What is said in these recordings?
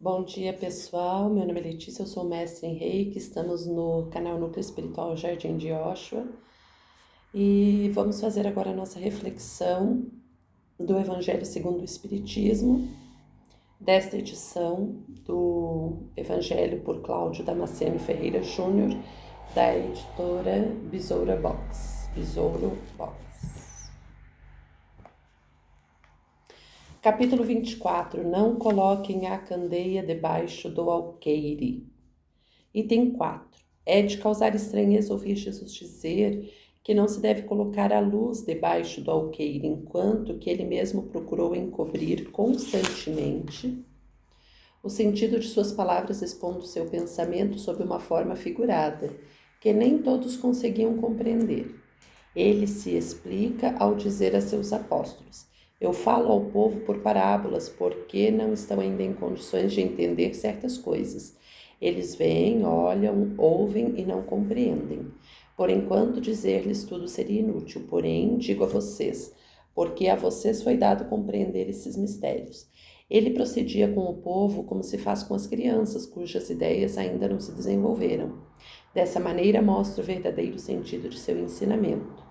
Bom dia, pessoal. Meu nome é Letícia, eu sou mestre em Reiki. Estamos no canal Núcleo Espiritual Jardim de Joshua e vamos fazer agora a nossa reflexão do Evangelho segundo o Espiritismo, desta edição do Evangelho por Cláudio Damasceno Ferreira Júnior, da editora Besouro Box. Capítulo 24. Não coloquem a candeia debaixo do alqueire. Item 4. É de causar estranheza ouvir Jesus dizer que não se deve colocar a luz debaixo do alqueire, enquanto que ele mesmo procurou encobrir constantemente. O sentido de suas palavras expondo seu pensamento sob uma forma figurada, que nem todos conseguiam compreender. Ele se explica ao dizer a seus apóstolos: eu falo ao povo por parábolas, porque não estão ainda em condições de entender certas coisas. Eles veem, olham, ouvem e não compreendem. Por enquanto, dizer-lhes tudo seria inútil, porém, digo a vocês, porque a vocês foi dado compreender esses mistérios. Ele procedia com o povo como se faz com as crianças, cujas ideias ainda não se desenvolveram. Dessa maneira, mostra o verdadeiro sentido de seu ensinamento.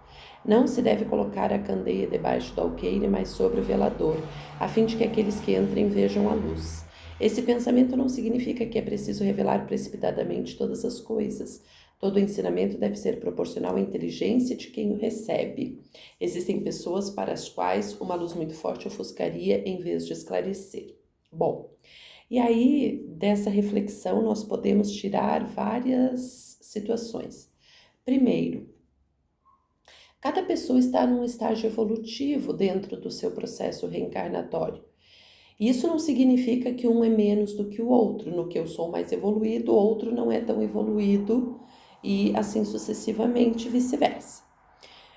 Não se deve colocar a candeia debaixo do alqueire, mas sobre o velador, a fim de que aqueles que entrem vejam a luz. Esse pensamento não significa que é preciso revelar precipitadamente todas as coisas. Todo ensinamento deve ser proporcional à inteligência de quem o recebe. Existem pessoas para as quais uma luz muito forte ofuscaria em vez de esclarecer. Bom, e aí dessa reflexão nós podemos tirar várias situações. Primeiro, cada pessoa está num estágio evolutivo dentro do seu processo reencarnatório. Isso não significa que um é menos do que o outro. No que eu sou mais evoluído, o outro não é tão evoluído e assim sucessivamente vice-versa.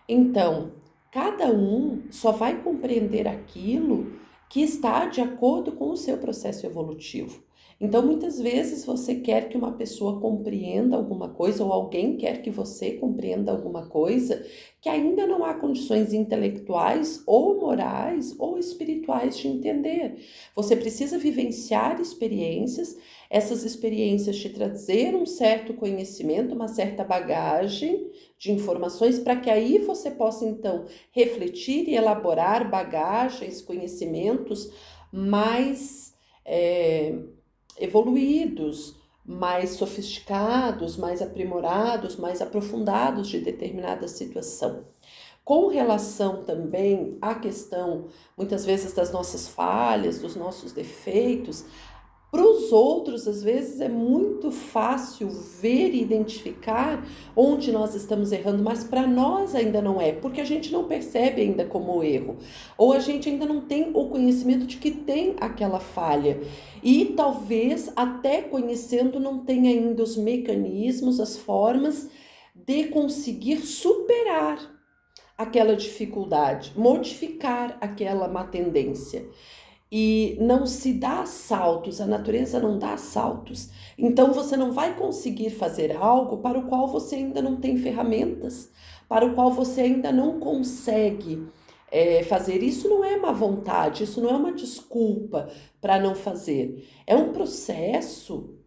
Então, cada um só vai compreender aquilo que está de acordo com o seu processo evolutivo. Então, muitas vezes você quer que uma pessoa compreenda alguma coisa ou alguém quer que você compreenda alguma coisa que ainda não há condições intelectuais ou morais ou espirituais de entender. Você precisa vivenciar experiências, essas experiências te trazer um certo conhecimento, uma certa bagagem de informações para que aí você possa então refletir e elaborar bagagens, conhecimentos mais evoluídos, mais sofisticados, mais aprimorados, mais aprofundados de determinada situação. Com relação também à questão, muitas vezes, das nossas falhas, dos nossos defeitos, para os outros, às vezes, é muito fácil ver e identificar onde nós estamos errando, mas para nós ainda não é, porque a gente não percebe ainda como erro, ou a gente ainda não tem o conhecimento de que tem aquela falha, e talvez até conhecendo não tenha ainda os mecanismos, as formas de conseguir superar aquela dificuldade, modificar aquela má tendência. E não se dá saltos, a natureza não dá saltos. Então você não vai conseguir fazer algo para o qual você ainda não tem ferramentas, para o qual você ainda não consegue fazer. Isso não é má vontade, isso não é uma desculpa para não fazer. É um processo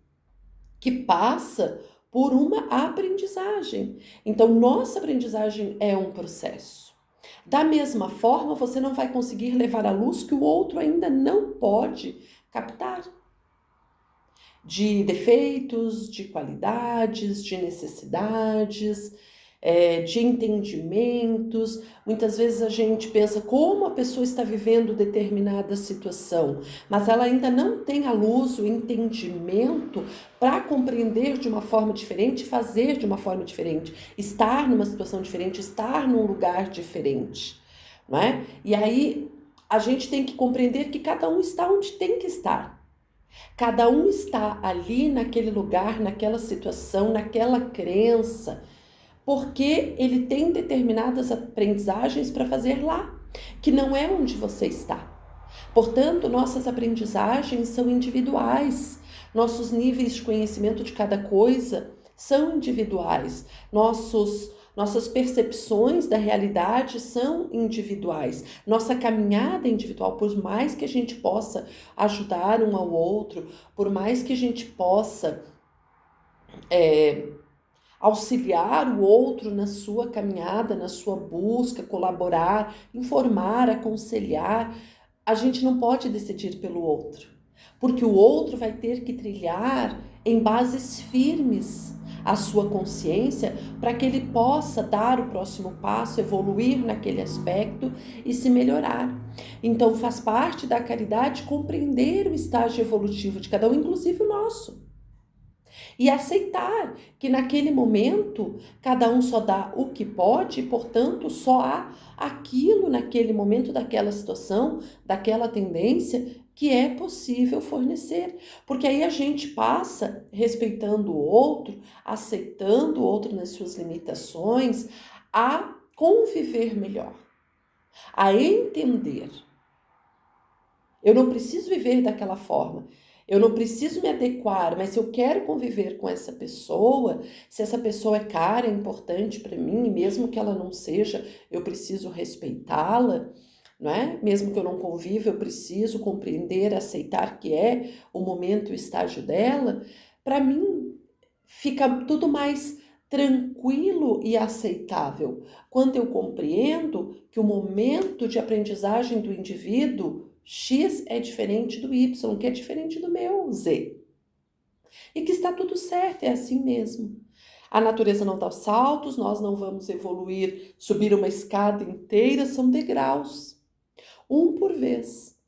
que passa por uma aprendizagem. Então, nossa aprendizagem é um processo. Da mesma forma, você não vai conseguir levar à luz que o outro ainda não pode captar. De defeitos, de qualidades, de necessidades, de entendimentos. Muitas vezes a gente pensa como a pessoa está vivendo determinada situação, mas ela ainda não tem a luz, o entendimento para compreender de uma forma diferente, fazer de uma forma diferente, estar numa situação diferente, estar num lugar diferente, não é? E aí a gente tem que compreender que cada um está onde tem que estar. Cada um está ali naquele lugar, naquela situação, naquela crença, porque ele tem determinadas aprendizagens para fazer lá, que não é onde você está. Portanto, nossas aprendizagens são individuais, nossos níveis de conhecimento de cada coisa são individuais, nossos Nossas percepções da realidade são individuais. Nossa caminhada é individual, por mais que a gente possa ajudar um ao outro, por mais que a gente possa auxiliar o outro na sua caminhada, na sua busca, colaborar, informar, aconselhar, a gente não pode decidir pelo outro, porque o outro vai ter que trilhar em bases firmes a sua consciência para que ele possa dar o próximo passo, evoluir naquele aspecto e se melhorar. Então faz parte da caridade compreender o estágio evolutivo de cada um, inclusive o nosso. E aceitar que naquele momento cada um só dá o que pode e, portanto, só há aquilo naquele momento, daquela situação, daquela tendência que é possível fornecer. Porque aí a gente passa respeitando o outro, aceitando o outro nas suas limitações, a conviver melhor, a entender. Eu não preciso viver daquela forma. Eu não preciso me adequar, mas se eu quero conviver com essa pessoa, se essa pessoa é cara, é importante para mim, mesmo que ela não seja, eu preciso respeitá-la, não é? Mesmo que eu não conviva, eu preciso compreender, aceitar que é o momento, o estágio dela. Para mim, fica tudo mais tranquilo e aceitável quando eu compreendo que o momento de aprendizagem do indivíduo X é diferente do Y, que é diferente do meu Z. E que está tudo certo, é assim mesmo. A natureza não dá saltos, nós não vamos evoluir, subir uma escada inteira, são degraus, um por vez.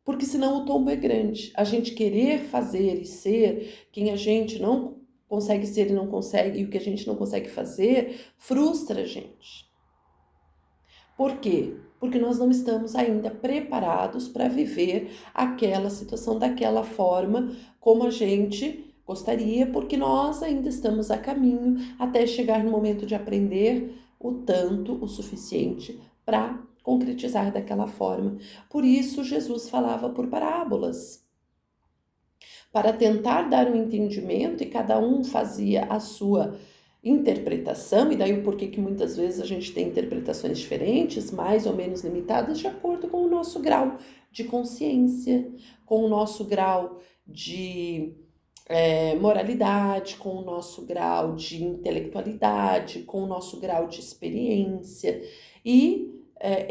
Porque senão o tombo é grande. A gente querer fazer e ser quem a gente não consegue ser e não consegue, e o que a gente não consegue fazer, frustra a gente. Por quê? Porque nós não estamos ainda preparados para viver aquela situação daquela forma como a gente gostaria, porque nós ainda estamos a caminho até chegar no momento de aprender o tanto, o suficiente para concretizar daquela forma. Por isso, Jesus falava por parábolas, para tentar dar um entendimento, e cada um fazia a sua interpretação, e daí o porquê que muitas vezes a gente tem interpretações diferentes, mais ou menos limitadas, de acordo com o nosso grau de consciência, com o nosso grau de moralidade, com o nosso grau de intelectualidade, com o nosso grau de experiência, e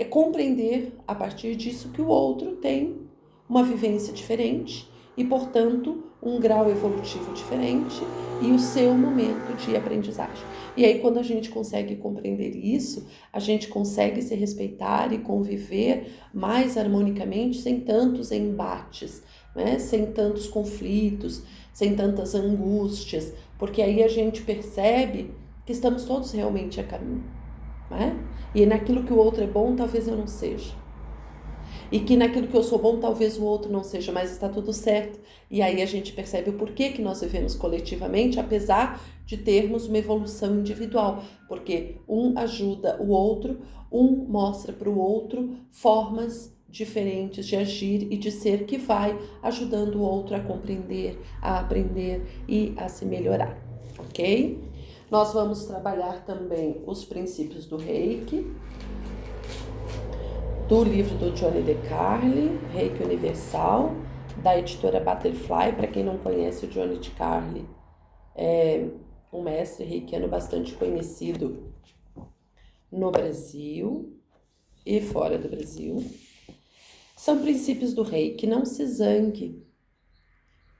compreender a partir disso que o outro tem uma vivência diferente e, portanto, um grau evolutivo diferente e o seu momento de aprendizagem. E aí, quando a gente consegue compreender isso, a gente consegue se respeitar e conviver mais harmonicamente, sem tantos embates, né? Sem tantos conflitos, sem tantas angústias, porque aí a gente percebe que estamos todos realmente a caminho, né? E naquilo que o outro é bom, talvez eu não seja. E que naquilo que eu sou bom, talvez o outro não seja, mas está tudo certo. E aí a gente percebe o porquê que nós vivemos coletivamente, apesar de termos uma evolução individual. Porque um ajuda o outro, um mostra para o outro formas diferentes de agir e de ser, que vai ajudando o outro a compreender, a aprender e a se melhorar, ok? Nós vamos trabalhar também os princípios do Reiki, do livro do Johnny DeCarli, Reiki Universal, da editora Butterfly. Para quem não conhece, o Johnny DeCarli é um mestre reikiano bastante conhecido no Brasil e fora do Brasil. São princípios do Reiki, não se zangue.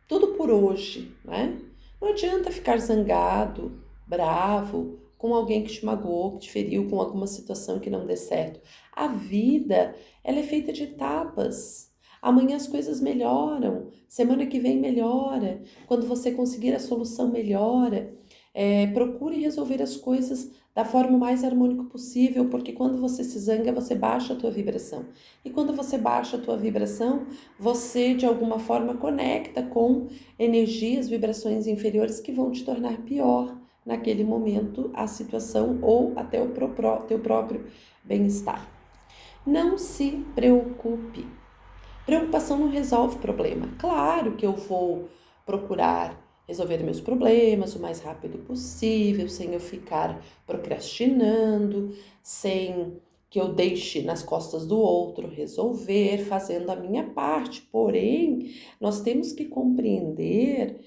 Tudo por hoje, né? Não adianta ficar zangado, bravo, com alguém que te magoou, que te feriu, com alguma situação que não dê certo. A vida, ela é feita de etapas. Amanhã as coisas melhoram, semana que vem melhora. Quando você conseguir a solução, melhora. Procure resolver as coisas da forma mais harmônica possível, porque quando você se zanga, você baixa a tua vibração. E quando você baixa a tua vibração, você de alguma forma conecta com energias, vibrações inferiores que vão te tornar pior naquele momento a situação ou até o teu próprio bem-estar. Não se preocupe. Preocupação não resolve problema. Claro que eu vou procurar resolver meus problemas o mais rápido possível, sem eu ficar procrastinando, sem que eu deixe nas costas do outro resolver, fazendo a minha parte. Porém, nós temos que compreender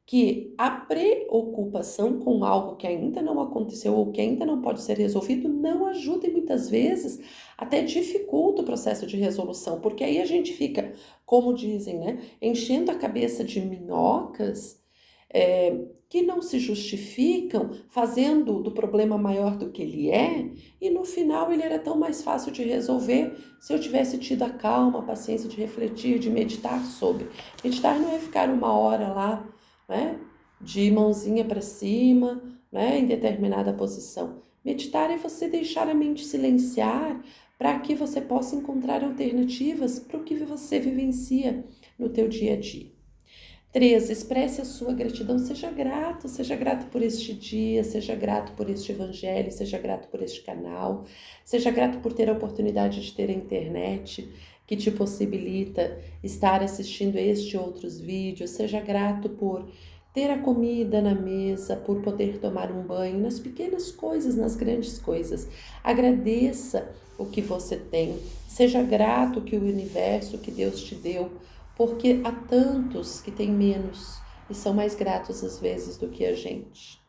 que a preocupação com algo que ainda não aconteceu ou que ainda não pode ser resolvido não ajuda e muitas vezes até dificulta o processo de resolução, porque aí a gente fica, como dizem, né, enchendo a cabeça de minhocas que não se justificam, fazendo do problema maior do que ele é, e no final ele era tão mais fácil de resolver se eu tivesse tido a calma, a paciência de refletir, de meditar sobre. Meditar não é ficar uma hora lá, né, de mãozinha para cima, né, em determinada posição. Meditar é você deixar a mente silenciar para que você possa encontrar alternativas para o que você vivencia no teu dia a dia. 3. Expresse a sua gratidão, seja grato por este dia, seja grato por este evangelho, seja grato por este canal, seja grato por ter a oportunidade de ter a internet que te possibilita estar assistindo este e outros vídeos, seja grato por ter a comida na mesa, por poder tomar um banho, nas pequenas coisas, nas grandes coisas. Agradeça o que você tem, seja grato que o universo, que Deus te deu, porque há tantos que têm menos e são mais gratos às vezes do que a gente.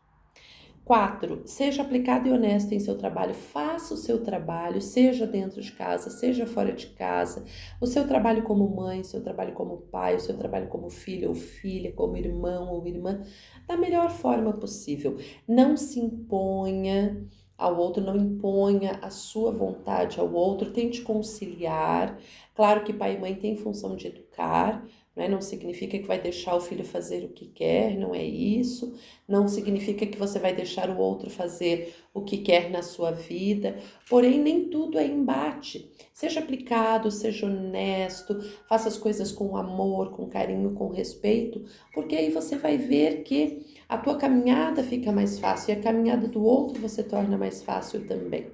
4. Seja aplicado e honesto em seu trabalho. Faça o seu trabalho, seja dentro de casa, seja fora de casa. O seu trabalho como mãe, o seu trabalho como pai, o seu trabalho como filho ou filha, como irmão ou irmã, da melhor forma possível. Não se imponha ao outro, não imponha a sua vontade ao outro, tente conciliar. Claro que pai e mãe têm função de educar, né? Não significa que vai deixar o filho fazer o que quer, não é isso. Não significa que você vai deixar o outro fazer o que quer na sua vida. Porém, nem tudo é embate. Seja aplicado, seja honesto, faça as coisas com amor, com carinho, com respeito, porque aí você vai ver que a tua caminhada fica mais fácil e a caminhada do outro você torna mais fácil também.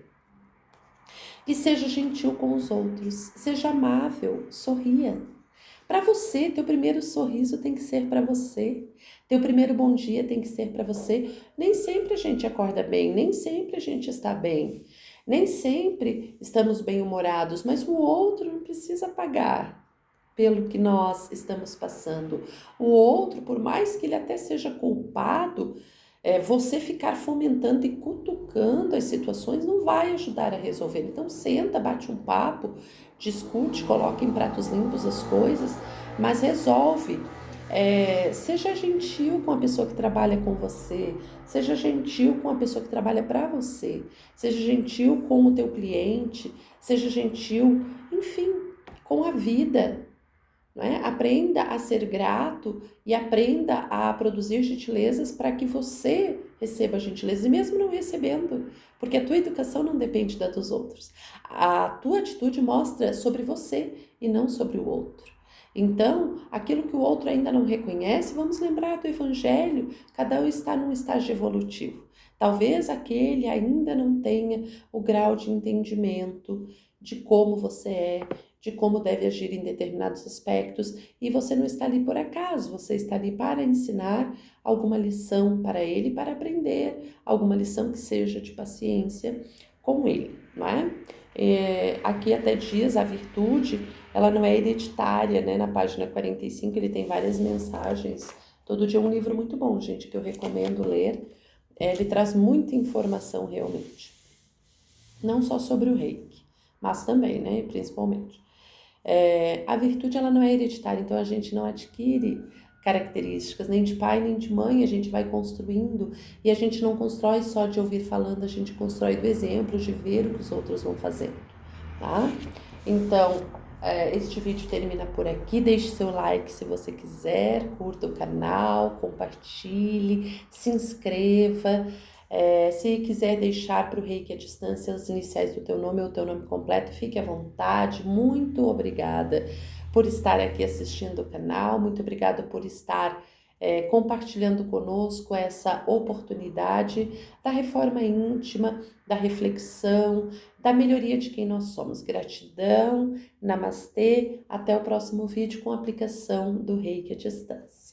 E seja gentil com os outros, seja amável, sorria. Para você, teu primeiro sorriso tem que ser para você. Teu primeiro bom dia tem que ser para você. Nem sempre a gente acorda bem, nem sempre a gente está bem. Nem sempre estamos bem-humorados, mas o outro não precisa pagar pelo que nós estamos passando. O outro, por mais que ele até seja culpado, você ficar fomentando e cutucando as situações não vai ajudar a resolver. Então senta, bate um papo, discute, coloca em pratos limpos as coisas, mas resolve. Seja gentil com a pessoa que trabalha com você, seja gentil com a pessoa que trabalha para você, seja gentil com o teu cliente, seja gentil, enfim, com a vida. Né? Aprenda a ser grato e aprenda a produzir gentilezas para que você receba gentilezas, e mesmo não recebendo, porque a tua educação não depende da dos outros. A tua atitude mostra sobre você e não sobre o outro. Então, aquilo que o outro ainda não reconhece, vamos lembrar do Evangelho, cada um está num estágio evolutivo. Talvez aquele ainda não tenha o grau de entendimento de como você é, de como deve agir em determinados aspectos, e você não está ali por acaso, você está ali para ensinar alguma lição para ele, para aprender alguma lição que seja de paciência com ele, não é? Aqui até diz a virtude, ela não é hereditária, né? Na página 45 ele tem várias mensagens, todo dia é um livro muito bom, gente, que eu recomendo ler, ele traz muita informação realmente, não só sobre o reiki, mas também, né, principalmente. A virtude ela não é hereditária, então a gente não adquire características nem de pai nem de mãe, a gente vai construindo e a gente não constrói só de ouvir falando, a gente constrói do exemplo, de ver o que os outros vão fazendo, tá? Então, este vídeo termina por aqui, deixe seu like se você quiser, curta o canal, compartilhe, se inscreva. Se quiser deixar para o Reiki à distância as iniciais do teu nome ou o teu nome completo, fique à vontade. Muito obrigada por estar aqui assistindo o canal, muito obrigada por estar compartilhando conosco essa oportunidade da reforma íntima, da reflexão, da melhoria de quem nós somos. Gratidão, namastê, até o próximo vídeo com a aplicação do Reiki à distância.